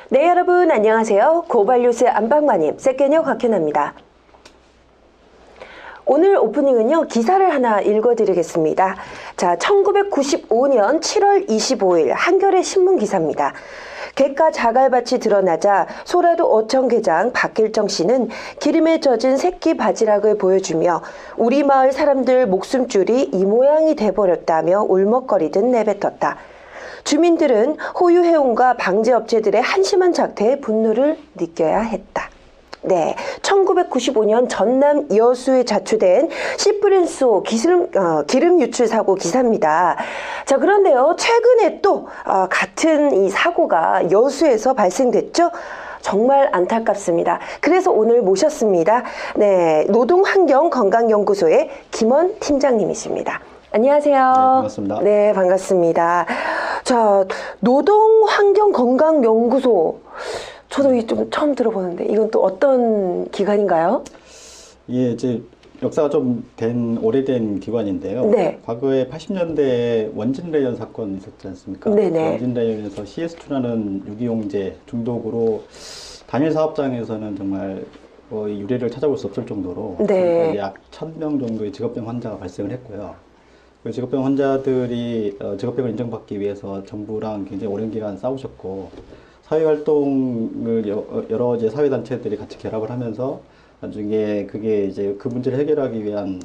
네, 여러분 안녕하세요. 고발뉴스 안방마님 세케녀 곽현아입니다. 오늘 오프닝은요, 기사를 하나 읽어드리겠습니다. 자, 1995년 7월 25일 한겨레 신문 기사입니다. 객가 자갈밭이 드러나자 소라도 어청계장 박길정 씨는 기름에 젖은 새끼 바지락을 보여주며 우리 마을 사람들 목숨줄이 이 모양이 돼버렸다며 울먹거리듯 내뱉었다. 주민들은 호유해운과 방제업체들의 한심한 작태에 분노를 느껴야 했다. 네, 1995년 전남 여수에 자초된 시프렌소 기름 유출 사고 기사입니다. 자, 그런데요, 최근에 또 같은 이 사고가 여수에서 발생됐죠? 정말 안타깝습니다. 그래서 오늘 모셨습니다. 네, 노동환경건강연구소의 김원 팀장님이십니다. 안녕하세요. 네, 반갑습니다. 네, 반갑습니다. 자, 노동환경건강연구소. 저도 좀 처음 들어보는데 이건 또 어떤 기관인가요? 예, 이제 역사가 좀 오래된 기관인데요. 네. 과거에 80년대 원진레이언 사건 있었지 않습니까? 네네. 원진레이언에서 CS2라는 유기용제 중독으로 단일 사업장에서는 정말 거의 유례를 찾아볼 수 없을 정도로 네. 약 1000명 정도의 직업병 환자가 발생을 했고요. 그 직업병 환자들이 직업병을 인정받기 위해서 정부랑 굉장히 오랜 기간 싸우셨고, 사회활동을 여러 이제 사회단체들이 같이 결합을 하면서 나중에 그게 이제 그 문제를 해결하기 위한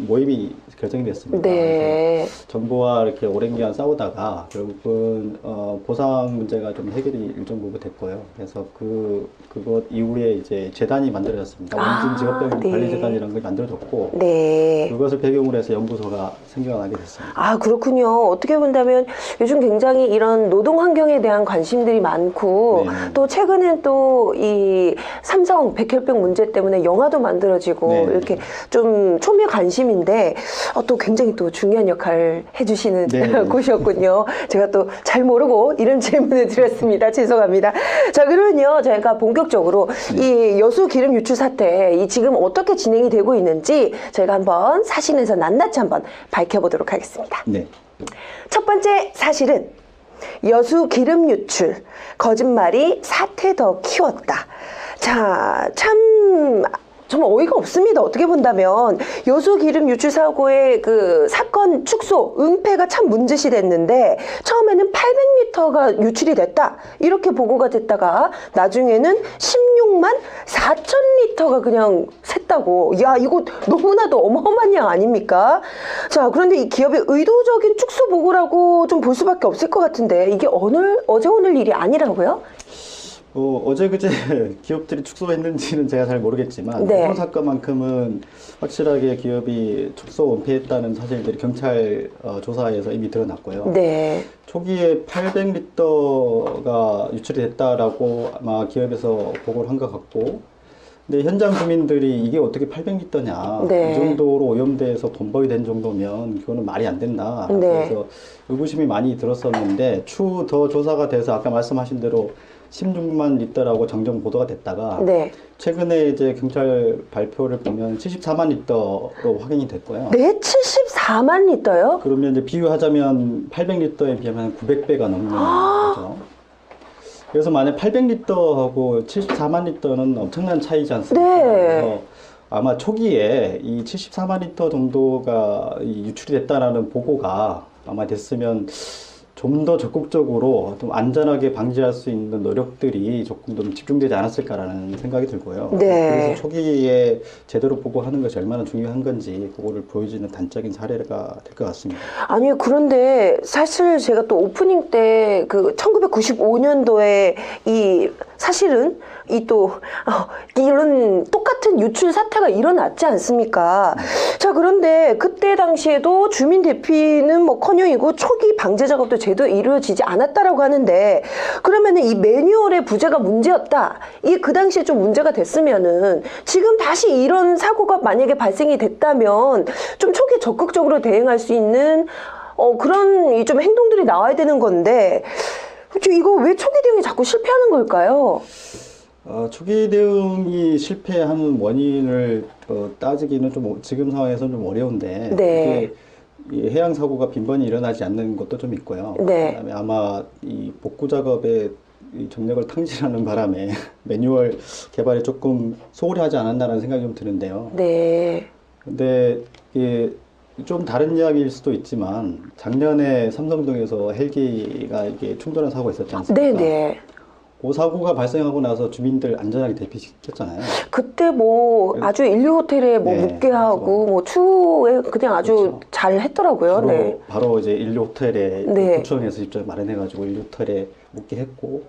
모임이 결정이 됐습니다. 네. 그래서 정부와 이렇게 오랜 기간 싸우다가 결국은 보상 문제가 좀 해결이 일정 부분 됐고요. 그래서 그것 이후에 이제 재단이 만들어졌습니다. 원진 직업병 네. 관리재단이라는 걸 만들어졌고, 네. 그것을 배경으로 해서 연구소가 생겨나게 됐습니다. 아, 그렇군요. 어떻게 본다면 요즘 굉장히 이런 노동 환경에 대한 관심들이 많고, 네. 또 최근엔 또 이 삼성 백혈병 문제 때문에 영화도 만들어지고, 네. 이렇게 좀 초미의 관심인데, 또 굉장히 또 중요한 역할을 해주시는 네. 곳이었군요. 제가 또 잘 모르고 이런 질문을 드렸습니다. 죄송합니다. 자, 그러면요, 저희가 본격적으로 이 여수 기름 유출 사태, 이 지금 어떻게 진행이 되고 있는지 저희가 한번 사실에서 낱낱이 한번 밝혀보도록 하겠습니다. 네. 첫 번째 사실은 여수 기름 유출, 거짓말이 사태 더 키웠다. 자, 참 정말 어이가 없습니다. 어떻게 본다면 여수 기름 유출 사고의 그 사건 축소, 은폐가 참 문제시 됐는데, 처음에는 800리터가 유출이 됐다 이렇게 보고가 됐다가 나중에는 16만 4천 리터가 그냥 샜다고. 야, 이거 너무나도 어마어마한 양 아닙니까? 자, 그런데 이 기업의 의도적인 축소 보고라고 좀 볼 수밖에 없을 것 같은데, 이게 어제 오늘 일이 아니라고요? 어제 그제 기업들이 축소했는지는 제가 잘 모르겠지만, 네. 이번 사건만큼은 확실하게 기업이 축소 은폐했다는 사실들이 경찰 조사에서 이미 드러났고요. 네. 초기에 800리터가 유출이 됐다라고 아마 기업에서 보고를 한 것 같고, 근데 현장 주민들이 이게 어떻게 800리터냐, 네. 이 정도로 오염돼서 범벅이 된 정도면 그거는 말이 안 된다. 네. 그래서 의구심이 많이 들었었는데, 추후 더 조사가 돼서 아까 말씀하신 대로 16만 리터라고 정정 보도가 됐다가, 네. 최근에 이제 경찰 발표를 보면 74만 리터로 확인이 됐고요. 네, 74만 리터요? 그러면 이제 비유하자면 800리터에 비하면 900배가 넘는 거죠. 그래서 만약 800리터하고 74만 리터는 엄청난 차이지 않습니까? 네. 그래서 아마 초기에 이 74만 리터 정도가 유출이 됐다라는 보고가 아마 됐으면 좀 더 적극적으로 좀 안전하게 방지할 수 있는 노력들이 조금 더 집중되지 않았을까라는 생각이 들고요. 네. 그래서 초기에 제대로 보고하는 것이 얼마나 중요한 건지 그거를 보여주는 단적인 사례가 될 것 같습니다. 아니, 그런데 사실 제가 또 오프닝 때 그 1995년도에 이 사실은 이 또 이런 똑같은 유출 사태가 일어났지 않습니까? 자, 그런데 그때 당시에도 주민 대피는 뭐커녕이고 초기 방제 작업도 제대로 이루어지지 않았다라고 하는데, 그러면은 이 매뉴얼의 부재가 문제였다, 이 그 당시에 좀 문제가 됐으면은 지금 다시 이런 사고가 만약에 발생이 됐다면 좀 초기에 적극적으로 대응할 수 있는 그런 이 좀 행동들이 나와야 되는 건데, 이거 왜 초기 대응이 자꾸 실패하는 걸까요? 초기 대응이 실패하는 원인을 따지기는 좀 지금 상황에서는 좀 어려운데, 네. 이 해양 사고가 빈번히 일어나지 않는 것도 좀 있고요. 네. 그다음에 아마 이 복구 작업에 이 정력을 탕진하는 바람에 매뉴얼 개발이 조금 소홀히 하지 않았나라는 생각이 좀 드는데요. 네. 근데 이게 좀 다른 이야기일 수도 있지만 작년에 삼성동에서 헬기가 이게 충돌한 사고가 있었지 않습니까? 네네. 그 사고가 발생하고 나서 주민들 안전하게 대피시켰잖아요. 그때 뭐 아주 인류 호텔에 뭐 네, 묵게 하고 뭐 추후에 그냥 아주 그렇죠. 잘 했더라고요. 바로, 네. 바로 이제 인류 호텔에 네. 구청에서 직접 마련해가지고 인류 호텔에 묵게 했고,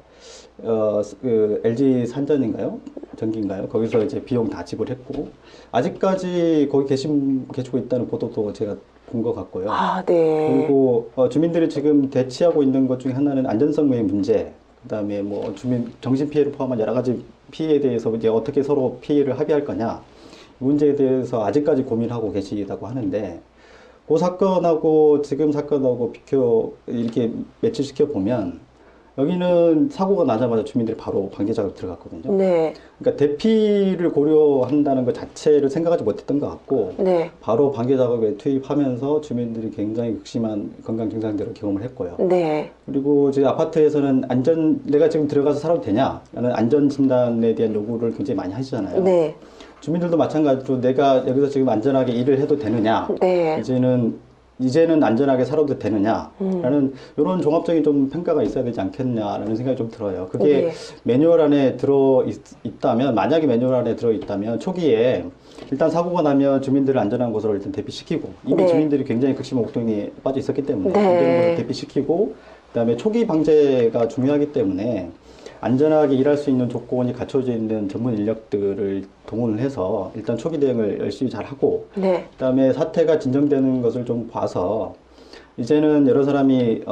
그 LG 산전인가요? 전기인가요? 거기서 이제 비용 다 지불했고, 아직까지 거기 계시고 있다는 보도도 제가 본 것 같고요. 아, 네. 그리고 주민들이 지금 대치하고 있는 것 중에 하나는 안전성의 문제, 그다음에 뭐 주민 정신 피해를 포함한 여러 가지 피해에 대해서 이제 어떻게 서로 피해를 합의할 거냐, 이 문제에 대해서 아직까지 고민하고 계시다고 하는데, 그 사건하고 지금 사건하고 이렇게 매치시켜 보면 여기는 사고가 나자마자 주민들이 바로 방제 작업 들어갔거든요. 네. 그러니까 대피를 고려한다는 것 자체를 생각하지 못했던 것 같고, 네. 바로 방제 작업에 투입하면서 주민들이 굉장히 극심한 건강 증상들을 경험을 했고요. 네. 그리고 이제 아파트에서는 내가 지금 들어가서 살아도 되냐? 라는 안전 진단에 대한 요구를 굉장히 많이 하시잖아요. 네. 주민들도 마찬가지로 내가 여기서 지금 안전하게 일을 해도 되느냐? 네. 이제는 안전하게 살아도 되느냐라는 이런 종합적인 좀 평가가 있어야 되지 않겠냐라는 생각이 좀 들어요. 그게 네. 매뉴얼 안에 있다면, 만약에 매뉴얼 안에 들어있다면 초기에 일단 사고가 나면 주민들을 안전한 곳으로 일단 대피시키고, 이미 네. 주민들이 굉장히 극심한 옥동에 빠져 있었기 때문에 네. 안전한 곳으로 대피시키고, 그다음에 초기 방제가 중요하기 때문에 안전하게 일할 수 있는 조건이 갖춰져 있는 전문 인력들을 동원을 해서 일단 초기 대응을 열심히 잘 하고, 네. 그다음에 사태가 진정되는 것을 좀 봐서 이제는 여러 사람이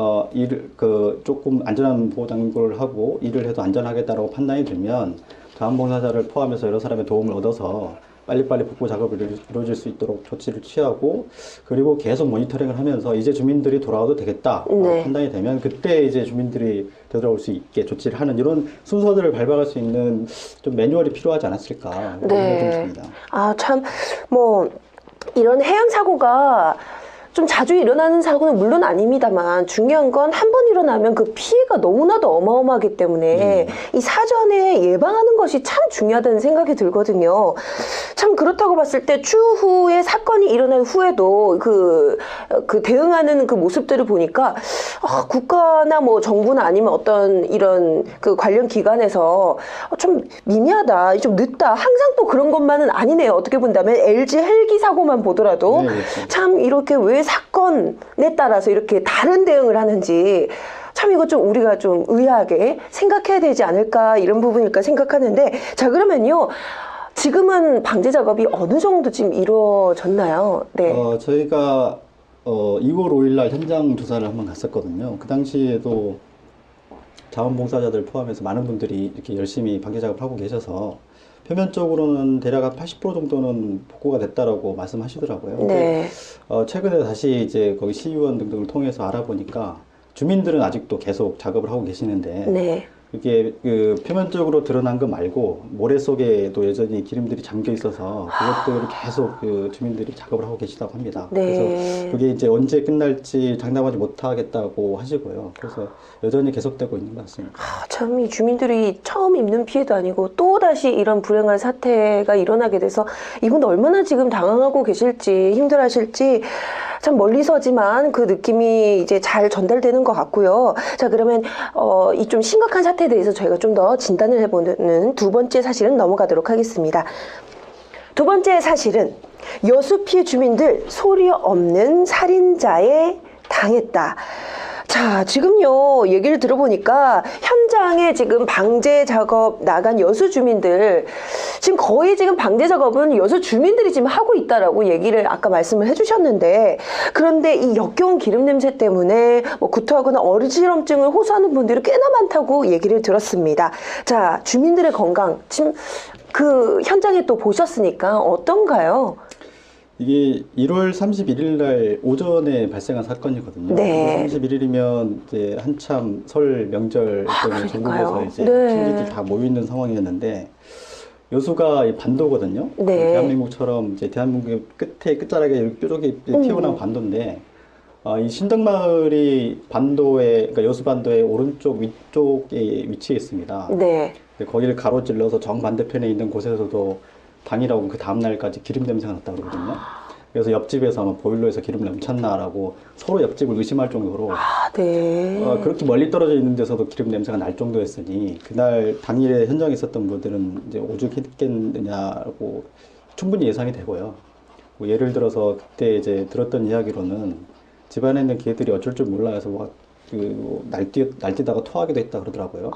조금 안전한 보호 장구를 하고 일을 해도 안전하겠다라고 판단이 들면 자원봉사자를 포함해서 여러 사람의 도움을 얻어서 빨리빨리 복구 작업이 이루어질 수 있도록 조치를 취하고, 그리고 계속 모니터링을 하면서 이제 주민들이 돌아와도 되겠다 네. 판단이 되면 그때 이제 주민들이 되돌아올 수 있게 조치를 하는 이런 순서들을 밟아갈 수 있는 좀 매뉴얼이 필요하지 않았을까 이런 생각이 좀 듭니다. 아, 참, 뭐, 이런 해양 사고가 좀 자주 일어나는 사고는 물론 아닙니다만 중요한 건 한 번 일어나면 그 피해가 너무나도 어마어마하기 때문에 이 사전에 예방하는 것이 참 중요하다는 생각이 들거든요. 참 그렇다고 봤을 때 추후에 사건이 일어난 후에도 그 대응하는 그 모습들을 보니까 국가나 뭐 정부나 아니면 어떤 이런 그 관련 기관에서 좀 미미하다, 좀 늦다. 항상 또 그런 것만은 아니네요. 어떻게 본다면 LG 헬기 사고만 보더라도 네, 그렇죠. 참 이렇게 왜 사건에 따라서 이렇게 다른 대응을 하는지 참 이거 좀 우리가 좀 의아하게 생각해야 되지 않을까 이런 부분일까 생각하는데, 자 그러면요 지금은 방제 작업이 어느 정도 지금 이루어졌나요? 네. 저희가 2월 5일 날 현장 조사를 한번 갔었거든요. 그 당시에도 자원봉사자들 포함해서 많은 분들이 이렇게 열심히 방제 작업을 하고 계셔서 표면적으로는 대략 한 80% 정도는 복구가 됐다라고 말씀하시더라고요. 네. 근데 최근에 다시 이제 거기 시의원 등등을 통해서 알아보니까 주민들은 아직도 계속 작업을 하고 계시는데, 네. 이게 그 표면적으로 드러난 거 말고 모래 속에도 여전히 기름들이 잠겨 있어서 그것들을 계속 그 주민들이 작업을 하고 계시다고 합니다. 네. 그래서 그게 이제 언제 끝날지 장담하지 못하겠다고 하시고요. 그래서 여전히 계속되고 있는 것 같습니다. 참 이 주민들이 처음 입는 피해도 아니고 또다시 이런 불행한 사태가 일어나게 돼서 이분 얼마나 지금 당황하고 계실지 힘들어하실지 참 멀리서지만 그 느낌이 이제 잘 전달되는 것 같고요. 자 그러면 이 좀 심각한 사태에 대해서 저희가 좀 더 진단을 해보는 두 번째 사실은 넘어가도록 하겠습니다. 두 번째 사실은 여수 피해 주민들 소리 없는 살인자에 당했다. 자, 지금요, 얘기를 들어보니까 현장에 지금 방제 작업 나간 여수 주민들, 지금 거의 지금 방제 작업은 여수 주민들이 지금 하고 있다라고 얘기를 아까 말씀을 해주셨는데, 그런데 이 역겨운 기름 냄새 때문에 뭐 구토하거나 어지럼증을 호소하는 분들이 꽤나 많다고 얘기를 들었습니다. 자, 주민들의 건강, 지금 그 현장에 또 보셨으니까 어떤가요? 이게 1월 31일 날 오전에 발생한 사건이거든요. 네. 1월 31일이면 이제 한참 설 명절 때문에 그러니까요. 전국에서 이제 네.親戚다 모여 있는 상황이었는데, 여수가 이 반도거든요. 네. 대한민국처럼 이제 대한민국의 끝에 끝자락에 이렇게 뾰족이 튀어나온 반도인데, 이 신덕마을이 반도의, 그러니까 여수반도의 오른쪽 위쪽에 위치해 있습니다. 네. 근데 거기를 가로질러서 정반대편에 있는 곳에서도 당일하고 그 다음날까지 기름 냄새가 났다고 그러거든요. 그래서 옆집에서 아마 보일러에서 기름 넘쳤나라고 서로 옆집을 의심할 정도로 아, 네. 그렇게 멀리 떨어져 있는 데서도 기름 냄새가 날 정도였으니 그날 당일에 현장에 있었던 분들은 이제 오죽했겠느냐고 충분히 예상이 되고요. 뭐 예를 들어서 그때 이제 들었던 이야기로는 집안에 있는 개들이 어쩔 줄 몰라서 날뛰다가 토하기도 했다 그러더라고요.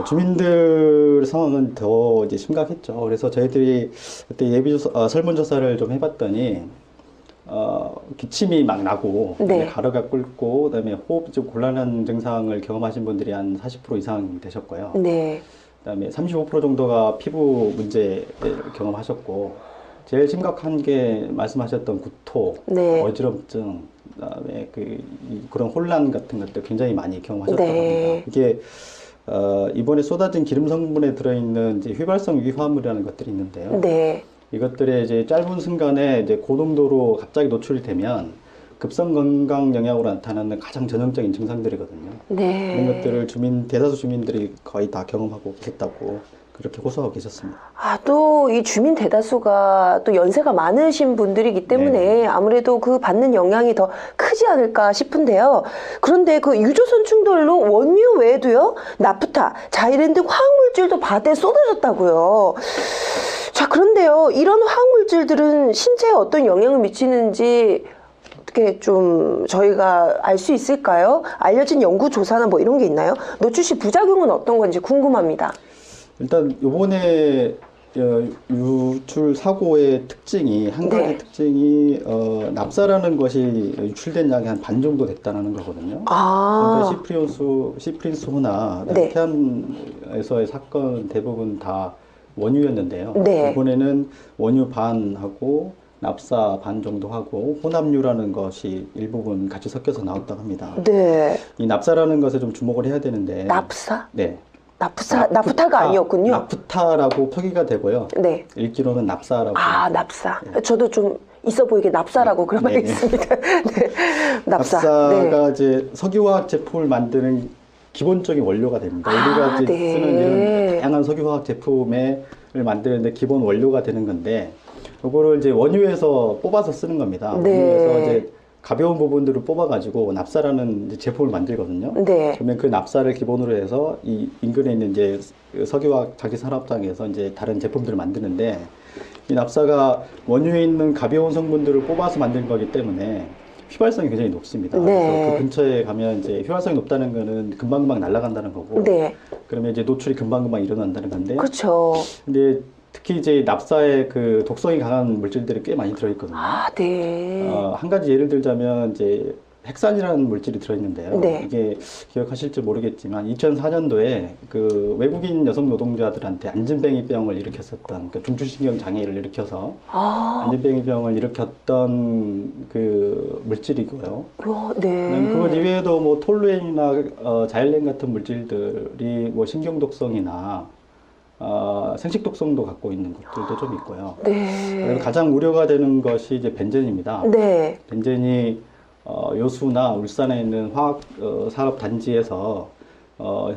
주민들 상황은 더 이제 심각했죠. 그래서 저희들이 그때 설문조사를 좀 해봤더니, 기침이 막 나고, 네. 가루가 끓고, 그다음에 호흡 좀 곤란한 증상을 경험하신 분들이 한 40% 이상 되셨고요. 네. 그다음에 35% 정도가 피부 문제를 경험하셨고, 제일 심각한 게 말씀하셨던 구토, 네. 어지럼증, 그다음에 그런 혼란 같은 것들 굉장히 많이 경험하셨다고 네. 합니다. 이게 이번에 쏟아진 기름 성분에 들어있는 이제 휘발성 유화물이라는 것들이 있는데요. 네. 이것들의 이제 짧은 순간에 이제 고농도로 갑자기 노출이 되면 급성 건강 영향으로 나타나는 가장 전형적인 증상들이거든요. 네. 이런 것들을 대다수 주민들이 거의 다 경험하고 계셨다고 그렇게 호소하고 계셨습니다. 또 이 주민 대다수가 또 연세가 많으신 분들이기 때문에 네. 아무래도 그 받는 영향이 더 크지 않을까 싶은데요. 그런데 그 유조선 충돌로 원유 외에도요, 나프타, 자이렌 등 화학물질도 바다에 쏟아졌다고요. 자, 그런데요, 이런 화학물질들은 신체에 어떤 영향을 미치는지 어떻게 좀 저희가 알 수 있을까요? 알려진 연구 조사나 뭐 이런 게 있나요? 노출 시 부작용은 어떤 건지 궁금합니다. 일단 요번에 유출 사고의 특징이 한 가지 네. 특징이 납사라는 것이 유출된 양이 한 반 정도 됐다는 거거든요. 그러니까 시프린수나 네. 태안에서의 사건 대부분 다 원유였는데요. 네. 이번에는 원유 반하고 납사 반 정도 하고 혼합유라는 것이 일부분 같이 섞여서 나왔다고 합니다. 네. 이 납사라는 것에 좀 주목을 해야 되는데. 납사? 네. 나프타가 아니었군요. 나프타라고 표기가 되고요. 네. 읽기로는 납사라고. 납사. 저도 좀 있어 보이게 납사라고 그려봐야겠습니다. 네. 납사가 네. 이제 석유화학 제품을 만드는 기본적인 원료가 됩니다. 우리가 이제 네. 쓰는 이런 다양한 석유화학 제품을 만드는데 기본 원료가 되는 건데, 이거를 이제 원유에서 뽑아서 쓰는 겁니다. 네. 원유에서 이제 가벼운 부분들을 뽑아가지고 납사라는 이제 제품을 만들거든요. 네. 그러면 그 납사를 기본으로 해서 이 인근에 있는 이제 석유화학 자기 산업장에서 이제 다른 제품들을 만드는데, 이 납사가 원유에 있는 가벼운 성분들을 뽑아서 만든 거기 때문에 휘발성이 굉장히 높습니다. 네. 그래서 그 근처에 가면 이제 휘발성이 높다는 거는 금방금방 날아간다는 거고, 네. 그러면 이제 노출이 금방금방 일어난다는 건데, 그렇죠. 근데 특히 이제 납사에 그 독성이 강한 물질들이 꽤 많이 들어있거든요. 네. 한 가지 예를 들자면 이제 핵산이라는 물질이 들어있는데요. 네. 이게 기억하실지 모르겠지만 2004년도에 그 외국인 여성 노동자들한테 안진뱅이병을 일으켰었던, 그러니까 중추신경 장애를 일으켜서 안진뱅이병을 일으켰던 그 물질이고요. 네. 그것 이외에도 뭐 톨루엔이나 자일렌 같은 물질들이 뭐 신경 독성이나 생식 독성도 갖고 있는 것들도 좀 있고요. 네. 그리고 가장 우려가 되는 것이 이제 벤젠입니다. 네. 벤젠이 여수나 울산에 있는 화학 산업 단지에서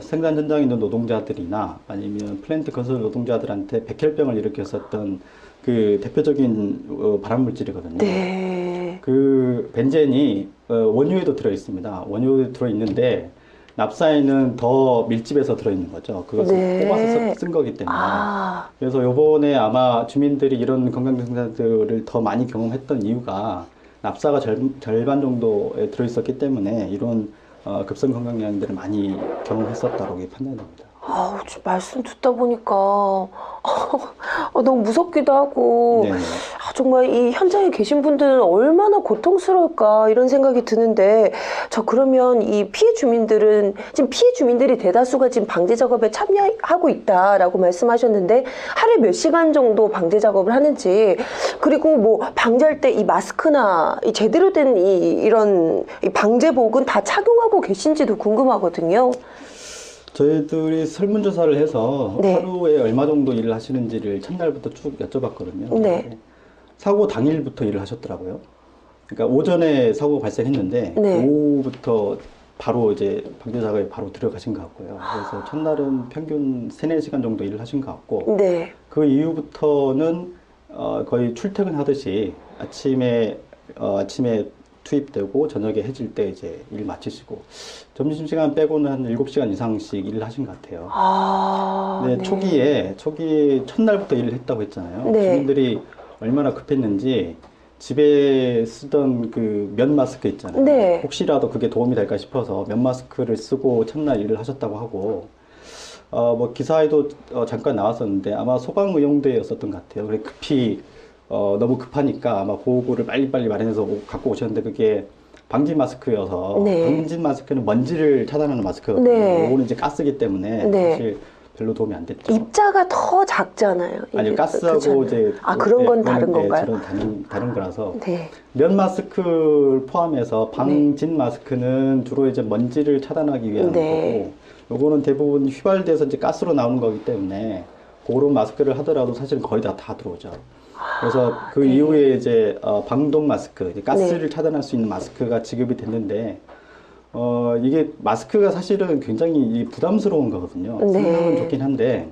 생산 현장에 있는 노동자들이나 아니면 플랜트 건설 노동자들한테 백혈병을 일으켰었던 그 대표적인 발암 물질이거든요. 네. 그 벤젠이 원유에도 들어 있습니다. 원유에 들어 있는데 납사에는 더 밀집해서 들어있는 거죠. 그것을 네. 뽑아서 쓴 거기 때문에. 그래서 요번에 아마 주민들이 이런 건강 증상들을 더 많이 경험했던 이유가 납사가 절반 정도에 들어있었기 때문에 이런 급성 건강 영향들을 많이 경험했었다고 판단됩니다. 말씀 듣다 보니까 너무 무섭기도 하고 네. 정말 이 현장에 계신 분들은 얼마나 고통스러울까 이런 생각이 드는데, 그러면 이 피해 주민들은 지금 피해 주민들이 대다수가 지금 방제 작업에 참여하고 있다라고 말씀하셨는데, 하루에 몇 시간 정도 방제 작업을 하는지, 그리고 뭐 방제할 때 이 마스크나 이 제대로 된 이런 방제복은 다 착용하고 계신지도 궁금하거든요. 저희들이 설문조사를 해서 네. 하루에 얼마 정도 일을 하시는지를 첫날부터 쭉 여쭤봤거든요. 네. 사고 당일부터 일을 하셨더라고요. 그러니까 오전에 사고가 발생했는데 네. 오후부터 바로 이제 방제 작업에 바로 들어가신 것 같고요. 그래서 첫날은 평균 3-4시간 정도 일을 하신 것 같고 네. 그 이후부터는 거의 출퇴근하듯이 아침에 투입되고 저녁에 해질 때 이제 일 마치시고 점심시간 빼고는 한 7시간 이상씩 일을 하신 것 같아요. 아, 네, 네. 초기에 첫날부터 일을 했다고 했잖아요. 네. 주민들이 얼마나 급했는지 집에 쓰던 그 면 마스크 있잖아요. 네. 혹시라도 그게 도움이 될까 싶어서 면 마스크를 쓰고 첫날 일을 하셨다고 하고, 뭐 기사에도 잠깐 나왔었는데 아마 소방의용대였었던 것 같아요. 그래 급히 너무 급하니까 아마 보호구를 빨리빨리 마련해서 갖고 오셨는데 그게 방진 마스크여서 네. 방진 마스크는 먼지를 차단하는 마스크거든요. 네. 요거는 이제 가스기 때문에 네. 사실 별로 도움이 안 됐죠. 입자가 더 작잖아요. 아니요, 이게. 가스하고 그렇잖아요. 이제 아, 그런 건 다른 건가요? 저는 다른 거라서 네. 면 마스크를 포함해서 방진 마스크는 주로 이제 먼지를 차단하기 위한 네. 거고, 요거는 대부분 휘발돼서 이제 가스로 나오는 거기 때문에 그런 마스크를 하더라도 사실은 거의 다 들어오죠. 그래서 그 네. 이후에 이제 방독 마스크, 이제 가스를 네. 차단할 수 있는 마스크가 지급이 됐는데, 이게 마스크가 사실은 굉장히 부담스러운 거거든요. 네. 성능은 좋긴 한데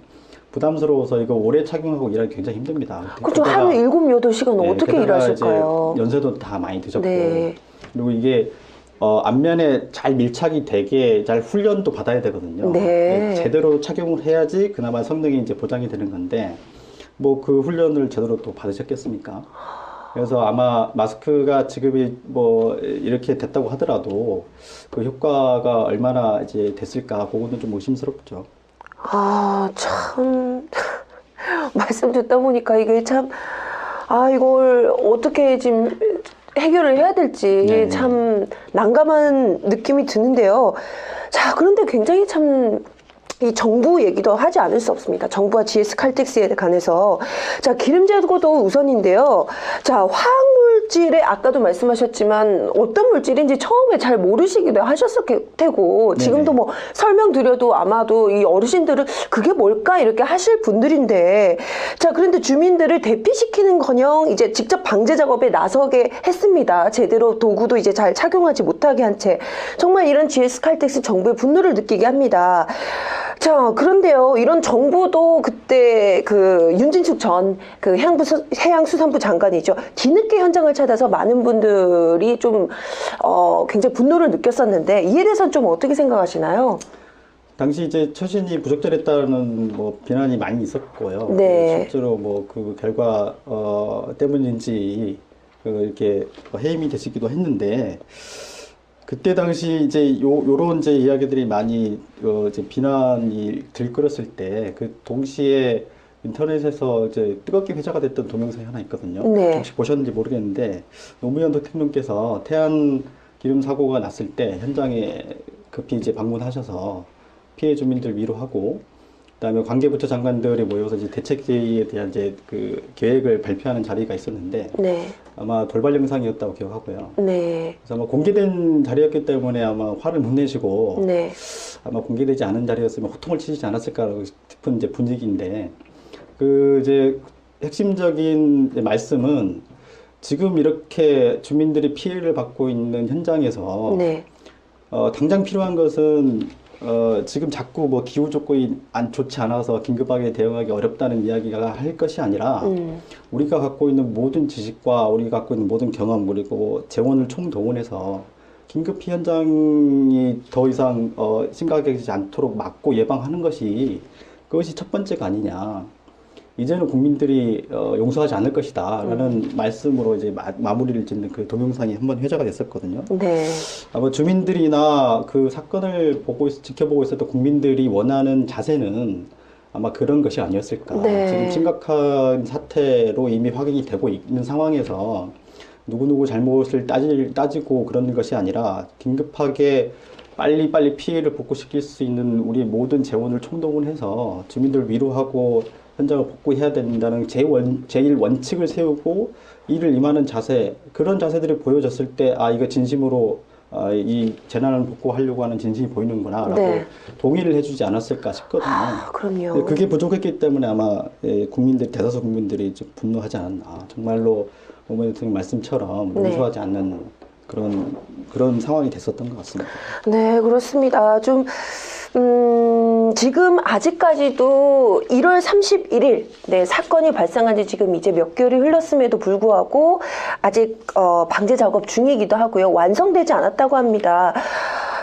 부담스러워서 이거 오래 착용하고 일하기 굉장히 힘듭니다. 그렇죠. 게다가- 하루 7-8시간 네, 어떻게 게다가 일하실까요? 이제 연세도 다 많이 드셨고, 네. 그리고 이게 앞면에 잘 밀착이 되게 잘 훈련도 받아야 되거든요. 네. 제대로 착용을 해야지 그나마 성능이 이제 보장이 되는 건데, 뭐 그 훈련을 제대로 또 받으셨겠습니까? 그래서 아마 마스크가 지급이 뭐 이렇게 됐다고 하더라도 그 효과가 얼마나 이제 됐을까, 그거는 좀 의심스럽죠. 아, 참. 말씀 듣다 보니까 이게 참, 아, 이걸 어떻게 지금 해결을 해야 될지 네. 참 난감한 느낌이 드는데요. 자, 그런데 굉장히 참, 이 정부 얘기도 하지 않을 수 없습니다. 정부와 GS 칼텍스에 관해서. 자, 기름 재고도 우선인데요. 자, 화학물질에 아까도 말씀하셨지만 어떤 물질인지 처음에 잘 모르시기도 하셨을 테고, 지금도 네네. 뭐 설명드려도 아마도 이 어르신들은 그게 뭘까 이렇게 하실 분들인데, 자, 그런데 주민들을 대피시키는커녕 이제 직접 방제 작업에 나서게 했습니다. 제대로 도구도 이제 잘 착용하지 못하게 한 채. 정말 이런 GS 칼텍스 정부의 분노를 느끼게 합니다. 자, 그런데요, 이런 정부도 그때 그 윤진숙 전 그 해양수산부 장관이죠. 뒤늦게 현장을 찾아서 많은 분들이 좀, 굉장히 분노를 느꼈었는데, 이에 대해서는 좀 어떻게 생각하시나요? 당시 이제 처신이 부적절했다는 뭐 비난이 많이 있었고요. 네. 실제로 뭐 그 결과 때문인지 이렇게 해임이 되시기도 했는데, 그때 당시 이제 요런 이제 이야기들이 많이 이제 비난이 들끓었을 때 그 동시에 인터넷에서 이제 뜨겁게 회자가 됐던 동영상이 하나 있거든요. 네. 혹시 보셨는지 모르겠는데 노무현 대통령께서 태안 기름 사고가 났을 때 현장에 급히 이제 방문하셔서 피해 주민들 위로하고, 그다음에 관계부처 장관들이 모여서 이제 대책회의에 대한 이제 그 계획을 발표하는 자리가 있었는데, 네. 아마 돌발 영상이었다고 기억하고요. 네. 그래서 아마 공개된 자리였기 때문에 아마 화를 못 내시고, 네. 아마 공개되지 않은 자리였으면 호통을 치시지 않았을까 싶은 이제 분위기인데, 그 이제 핵심적인 이제 말씀은 지금 이렇게 주민들이 피해를 받고 있는 현장에서 네. 당장 필요한 것은 지금 자꾸 뭐 기후 조건이 좋지 않아서 긴급하게 대응하기 어렵다는 이야기가 할 것이 아니라, 우리가 갖고 있는 모든 지식과 우리가 갖고 있는 모든 경험, 그리고 재원을 총동원해서 긴급히 현장이 더 이상 심각해지지 않도록 막고 예방하는 것이, 그것이 첫 번째가 아니냐. 이제는 국민들이 용서하지 않을 것이다 라는 말씀으로 이제 마무리를 짓는 그 동영상이 한번 회자가 됐었거든요. 네. 아마 주민들이나 그 사건을 지켜보고 있었던 국민들이 원하는 자세는 아마 그런 것이 아니었을까. 네. 지금 심각한 사태로 이미 확인이 되고 있는 상황에서 누구누구 잘못을 따지고 그런 것이 아니라 긴급하게 빨리빨리 피해를 복구시킬 수 있는 우리 모든 재원을 총동원해서 주민들 위로하고 현장을 복구해야 된다는 제일 원칙을 세우고 이를 임하는 자세, 그런 자세들이 보여졌을 때, 아, 이거 진심으로 이 재난을 복구하려고 하는 진심이 보이는구나 라고 네. 동의를 해주지 않았을까 싶거든요. 그럼요. 근데 그게 부족했기 때문에 아마 대다수 국민들이 좀 분노하지 않았나. 정말로 노무현 대통령 말씀처럼 네. 용서하지 않는 그런 상황이 됐었던 것 같습니다. 네, 그렇습니다. 좀, 지금 아직까지도 1월 31일, 네, 사건이 발생한 지 지금 이제 몇 개월이 흘렀음에도 불구하고 아직, 방제 작업 중이기도 하고요. 완성되지 않았다고 합니다.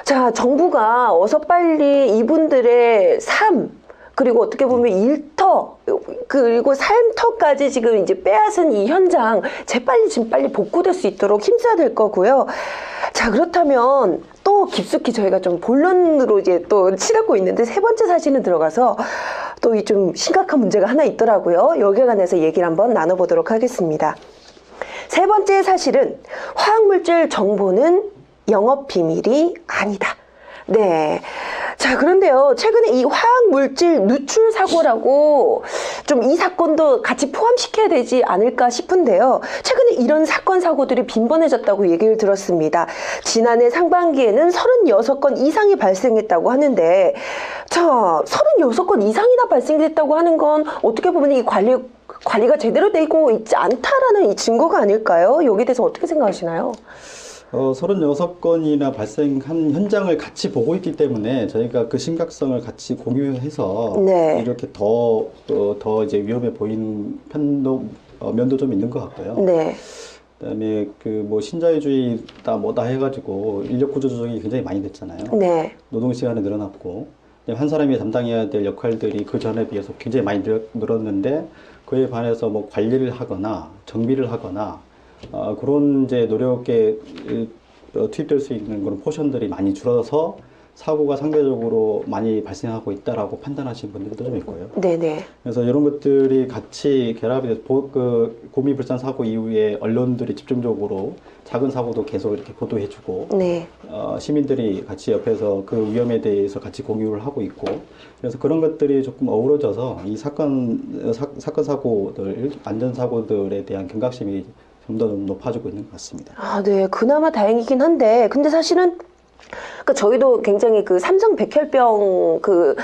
자, 정부가 어서 빨리 이분들의 삶, 그리고 어떻게 보면 일터, 그리고 삶터까지 지금 이제 빼앗은 이 현장, 재빨리 지금 빨리 복구될 수 있도록 힘써야 될 거고요. 자, 그렇다면 또 깊숙이 저희가 좀 본론으로 이제 또 치닫고 있는데 세 번째 사실은 들어가서 또 이 좀 심각한 문제가 하나 있더라고요. 여기에 관해서 얘기를 한번 나눠보도록 하겠습니다. 세 번째 사실은 화학물질 정보는 영업비밀이 아니다. 네. 자, 그런데요. 최근에 이 화학물질 누출 사고라고 좀 이 사건도 같이 포함시켜야 되지 않을까 싶은데요. 최근에 이런 사건, 사고들이 빈번해졌다고 얘기를 들었습니다. 지난해 상반기에는 36건 이상이 발생했다고 하는데, 자, 36건 이상이나 발생됐다고 하는 건 어떻게 보면 이 관리가 제대로 되고 있지 않다라는 이 증거가 아닐까요? 여기에 대해서 어떻게 생각하시나요? 36건이나 발생한 현장을 같이 보고 있기 때문에 저희가 그 심각성을 같이 공유해서 네. 이렇게 더 이제 위험해 보이는 면도 좀 있는 것 같고요. 네. 그다음에 그 뭐 신자유주의다 뭐다 해가지고 인력 구조 조정이 굉장히 많이 됐잖아요. 네. 노동 시간이 늘어났고 한 사람이 담당해야 될 역할들이 그 전에 비해서 굉장히 많이 늘었는데 그에 반해서 뭐 관리를 하거나 정비를 하거나 그런 이제 노력에 투입될 수 있는 그런 포션들이 많이 줄어서 사고가 상대적으로 많이 발생하고 있다라고 판단하시는 분들도 좀 있고요. 네네. 그래서 이런 것들이 같이 결합이 돼서 고미불산 사고 이후에 언론들이 집중적으로 작은 사고도 계속 이렇게 보도해주고 네. 시민들이 같이 옆에서 그 위험에 대해서 같이 공유를 하고 있고 그래서 그런 것들이 조금 어우러져서 이 사건 사고들 안전 사고들에 대한 경각심이 좀 더 높아지고 있는 것 같습니다. 아, 네. 그나마 다행이긴 한데, 근데 사실은, 그러니까 저희도 굉장히 그 삼성 백혈병 그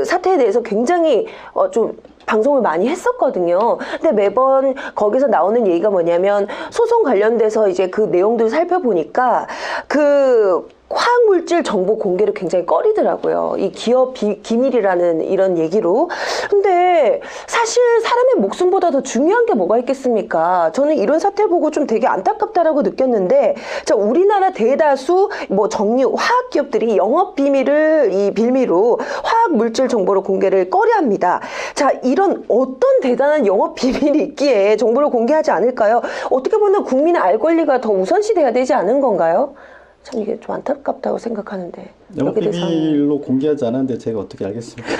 사태에 대해서 굉장히 좀 방송을 많이 했었거든요. 근데 매번 거기서 나오는 얘기가 뭐냐면 소송 관련돼서 이제 그 내용들을 살펴보니까 그 화학물질 정보 공개를 굉장히 꺼리더라고요. 이 기업 기밀이라는 이런 얘기로. 근데 사실 사람의 목숨보다 더 중요한 게 뭐가 있겠습니까? 저는 이런 사태 보고 좀 되게 안타깝다라고 느꼈는데, 자, 우리나라 대다수 뭐 정유 화학 기업들이 영업 비밀을 이 빌미로 화학물질 정보를 공개를 꺼려합니다. 자, 이런 어떤 대단한 영업 비밀이 있기에 정보를 공개하지 않을까요? 어떻게 보면 국민의 알 권리가 더 우선시돼야 되지 않은 건가요? 참 이게 좀 안타깝다고 생각하는데. 영업비밀로 공개하지 않았는데 제가 어떻게 알겠습니까?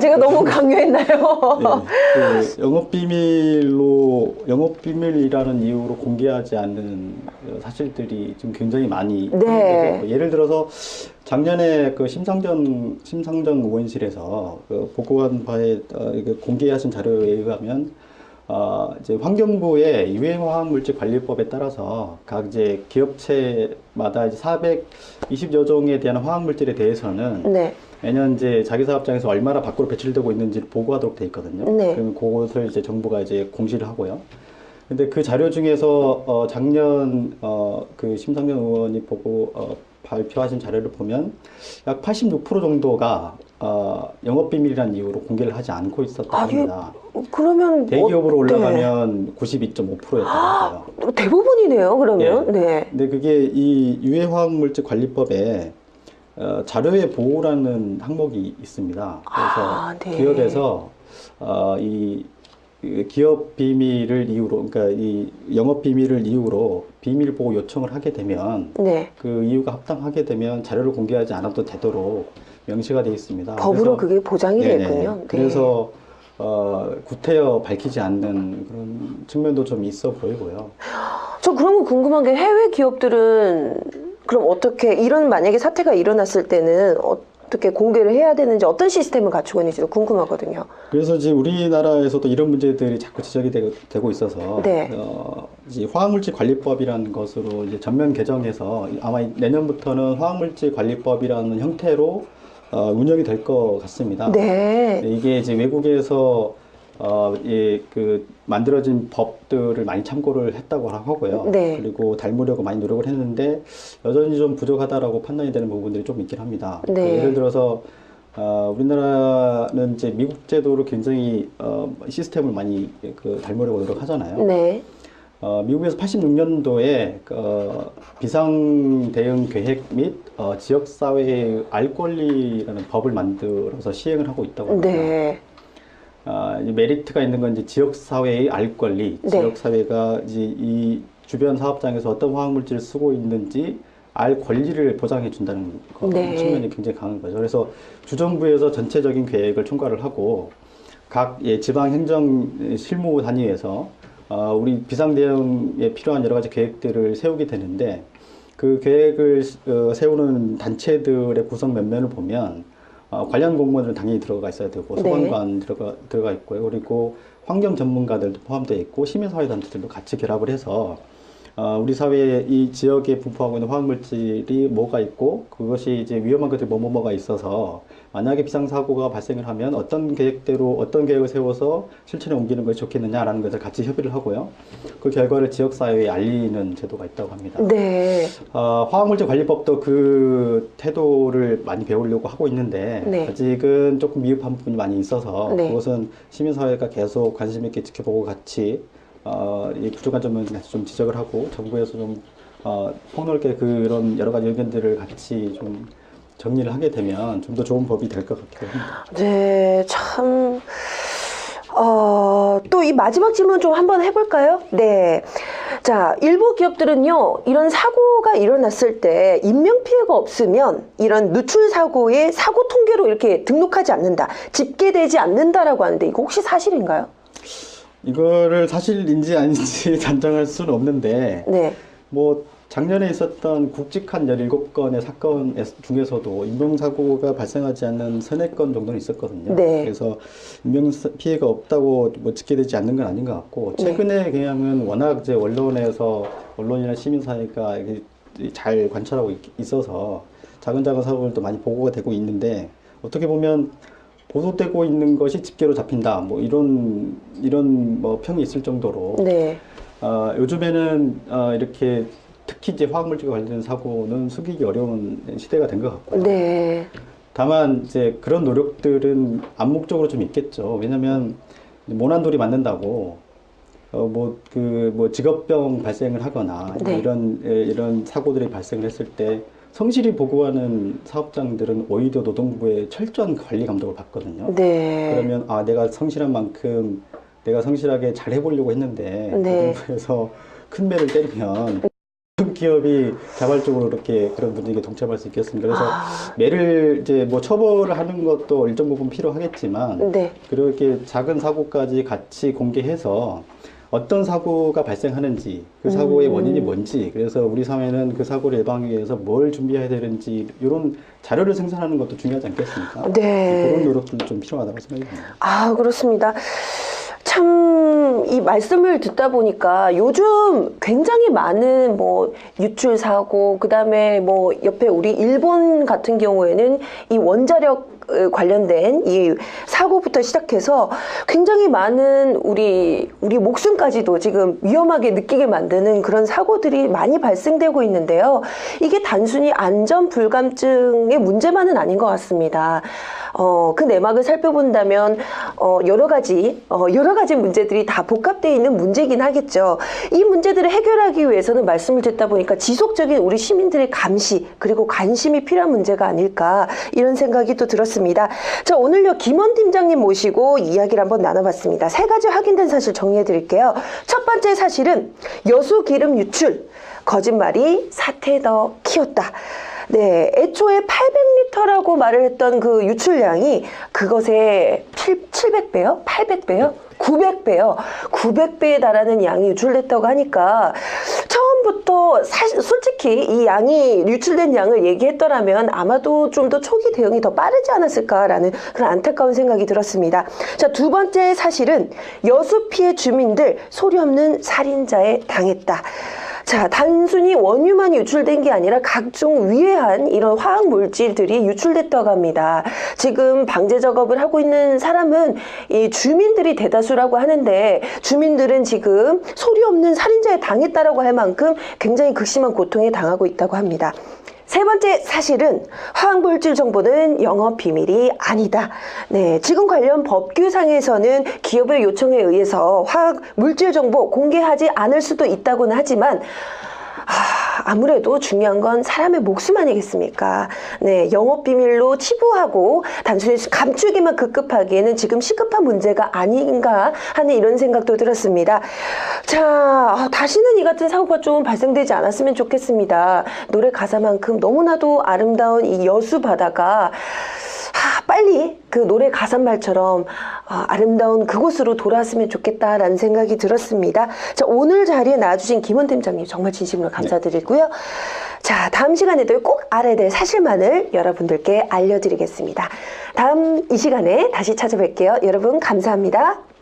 제가 너무 강요했나요? 네, 그 영업비밀이라는 이유로 공개하지 않는 사실들이 지금 굉장히 많이 네. 있고, 예를 들어서 작년에 그 심상정 의원실에서 그 보고한 바에 공개하신 자료에 의하면 이제 환경부의 유해화학물질 관리법에 따라서 각 이제 기업체마다 이제 420여 종에 대한 화학물질에 대해서는 네. 매년 이제 자기 사업장에서 얼마나 밖으로 배출되고 있는지를 보고하도록 돼 있거든요. 네. 그러면 그것을 이제 정부가 이제 공시를 하고요. 근데 그 자료 중에서 작년 그 심상정 의원이 발표하신 자료를 보면 약 86% 정도가 영업비밀이라는 이유로 공개를 하지 않고 있었다고 합니다. 그러면 대기업으로 올라가면 92.5%였다고 하고요. 대부분이네요, 그러면. 예. 네. 근데 그게 이 유해화학물질 관리법에 자료의 보호라는 항목이 있습니다. 그래서 네. 기업에서 이 기업 비밀을 이유로, 그러니까 이 영업 비밀을 이유로 비밀 보호 요청을 하게 되면 네. 그 이유가 합당하게 되면 자료를 공개하지 않아도 되도록 명시가 되어 있습니다. 법으로 그게 보장이 되군요. 네. 그래서 구태여 밝히지 않는 그런 측면도 좀 있어 보이고요. 저 그런 거 궁금한 게 해외 기업들은 그럼 어떻게 만약에 사태가 일어났을 때는 어떻게 공개를 해야 되는지 어떤 시스템을 갖추고 있는지도 궁금하거든요. 그래서 지금 우리나라에서도 이런 문제들이 자꾸 지적이 되고 있어서 네. 이제 화학물질 관리법이라는 것으로 이제 전면 개정해서 아마 내년부터는 화학물질 관리법이라는 형태로 운영이 될 것 같습니다. 네. 이게 이제 외국에서 만들어진 법들을 많이 참고를 했다고 하고요. 네. 그리고 닮으려고 많이 노력을 했는데 여전히 좀 부족하다라고 판단이 되는 부분들이 좀 있긴 합니다. 네. 예를 들어서 우리나라는 이제 미국 제도를 굉장히 시스템을 많이 닮으려고 노력하잖아요. 네. 미국에서 86년도에 비상 대응 계획 및 지역사회의 알 권리라는 법을 만들어서 시행을 하고 있다고 합니다. 네. 이 메리트가 있는 건 이제 지역사회의 알 권리, 네. 지역사회가 이제 이 주변 사업장에서 어떤 화학물질을 쓰고 있는지 알 권리를 보장해 준다는 네. 측면이 굉장히 강한 거죠. 그래서 주정부에서 전체적인 계획을 총괄을 하고 각 지방행정 실무 단위에서 우리 비상대응에 필요한 여러 가지 계획들을 세우게 되는데 그 계획을 세우는 단체들의 구성 면면을 보면 관련 공무원들은 당연히 들어가 있어야 되고 소방관 들어가 있고요. 그리고 환경 전문가들도 포함되어 있고 시민사회단체들도 같이 결합을 해서 우리 사회에 이 지역에 분포하고 있는 화학물질이 뭐가 있고 그것이 이제 위험한 것들이 뭐가 있어서 만약에 비상사고가 발생을 하면 어떤 계획대로 어떤 계획을 세워서 실천에 옮기는 것이 좋겠느냐라는 것을 같이 협의를 하고요. 그 결과를 지역사회에 알리는 제도가 있다고 합니다. 네. 화학물질 관리법도 그 태도를 많이 배우려고 하고 있는데 네. 아직은 조금 미흡한 부분이 많이 있어서 네. 그것은 시민사회가 계속 관심 있게 지켜보고 같이 이 부족한 점은 좀 지적을 하고 정부에서 좀 폭넓게 그런 여러 가지 의견들을 같이 좀 정리를 하게 되면 좀 더 좋은 법이 될 것 같기도 합니다. 네, 참. 또 이 마지막 질문 좀 한번 해볼까요? 네. 자, 일부 기업들은요, 이런 사고가 일어났을 때 인명피해가 없으면 이런 누출 사고의 사고 통계로 이렇게 등록하지 않는다, 집계되지 않는다라고 하는데 이거 혹시 사실인가요? 이거를 사실인지 아닌지 단정할 수는 없는데 네. 뭐 작년에 있었던 굵직한 17건의 사건 중에서도 인명사고가 발생하지 않는 3-4건 정도는 있었거든요. 네. 그래서 인명피해가 없다고 뭐 집계되지 않는 건 아닌 것 같고 최근에 경향은 워낙 이제 언론이나 시민사회가 잘 관찰하고 있어서 작은 사고들도 많이 보고가 되고 있는데 어떻게 보면 보도되고 있는 것이 집계로 잡힌다 뭐 이런 뭐 평이 있을 정도로 네. 요즘에는 이렇게 특히 이제 화학물질과 관련된 사고는 숨기기 어려운 시대가 된 것 같고요. 네. 다만 이제 그런 노력들은 암묵적으로 좀 있겠죠. 왜냐하면 모난돌이 맞는다고 직업병 발생을 하거나 네. 이런 사고들이 발생을 했을 때 성실히 보고하는 사업장들은 오히려 노동부의 철저한 관리 감독을 받거든요. 네. 그러면 내가 성실한 만큼 내가 성실하게 잘 해보려고 했는데 네. 노동부에서 큰 매를 때리면 기업이 자발적으로 이렇게 그런 분위기에 동참할 수 있겠습니다. 그래서 매를 이제 뭐 처벌을 하는 것도 일정 부분 필요하겠지만 네. 그렇게 작은 사고까지 같이 공개해서 어떤 사고가 발생하는지 그 사고의 원인이 뭔지 그래서 우리 사회는 그 사고를 예방하기 위해서 뭘 준비해야 되는지 이런 자료를 생산하는 것도 중요하지 않겠습니까? 네. 그런 노력도 좀 필요하다고 생각이 듭니다. 그렇습니다. 참 이 말씀을 듣다 보니까 요즘 굉장히 많은 뭐 유출 사고, 그다음에 뭐 옆에 우리 일본 같은 경우에는 이 원자력 관련된 이 사고부터 시작해서 굉장히 많은 우리 목숨까지도 지금 위험하게 느끼게 만드는 그런 사고들이 많이 발생되고 있는데요. 이게 단순히 안전 불감증의 문제만은 아닌 것 같습니다. 그 내막을 살펴본다면 여러 가지 문제들이 다 복합되어 있는 문제이긴 하겠죠. 이 문제들을 해결하기 위해서는 말씀을 듣다 보니까 지속적인 우리 시민들의 감시 그리고 관심이 필요한 문제가 아닐까 이런 생각이 또 들었습니다. 자, 오늘요 김원 팀장님 모시고 이야기를 한번 나눠봤습니다. 3가지 확인된 사실 정리해 드릴게요. 첫 번째 사실은 여수 기름 유출, 거짓말이 사태 더 키웠다. 네, 애초에 800리터라고 말을 했던 그 유출량이 그것의 700배요? 800배요? 900배요. 900배에 달하는 양이 유출됐다고 하니까 처음부터 솔직히 이 양이 유출된 양을 얘기했더라면 아마도 좀 더 초기 대응이 더 빠르지 않았을까라는 그런 안타까운 생각이 들었습니다. 자, 두 번째 사실은 여수 피해 주민들 소리 없는 살인자에 당했다. 자, 단순히 원유만 유출된 게 아니라 각종 위해한 이런 화학 물질들이 유출됐다고 합니다. 지금 방제 작업을 하고 있는 사람은 이 주민들이 대다수라고 하는데, 주민들은 지금 소리 없는 살인자에 당했다라고 할 만큼 굉장히 극심한 고통에 당하고 있다고 합니다. 세 번째 사실은 화학물질 정보는 영업 비밀이 아니다. 네, 지금 관련 법규상에서는 기업의 요청에 의해서 화학물질 정보 공개하지 않을 수도 있다고는 하지만 아무래도 중요한 건 사람의 목숨 아니겠습니까? 네, 영업비밀로 치부하고 단순히 감추기만 급급하기에는 지금 시급한 문제가 아닌가 하는 이런 생각도 들었습니다. 자, 다시는 이 같은 사고가 좀 발생되지 않았으면 좋겠습니다. 노래 가사만큼 너무나도 아름다운 이 여수 바다가 빨리 그 노래 가사말처럼 아름다운 그곳으로 돌아왔으면 좋겠다라는 생각이 들었습니다. 자, 오늘 자리에 나와주신 김원 팀장님 정말 진심으로 감사드리고요. 자, 다음 시간에도 꼭 알아야 될 사실만을 여러분들께 알려드리겠습니다. 다음 이 시간에 다시 찾아뵐게요. 여러분 감사합니다.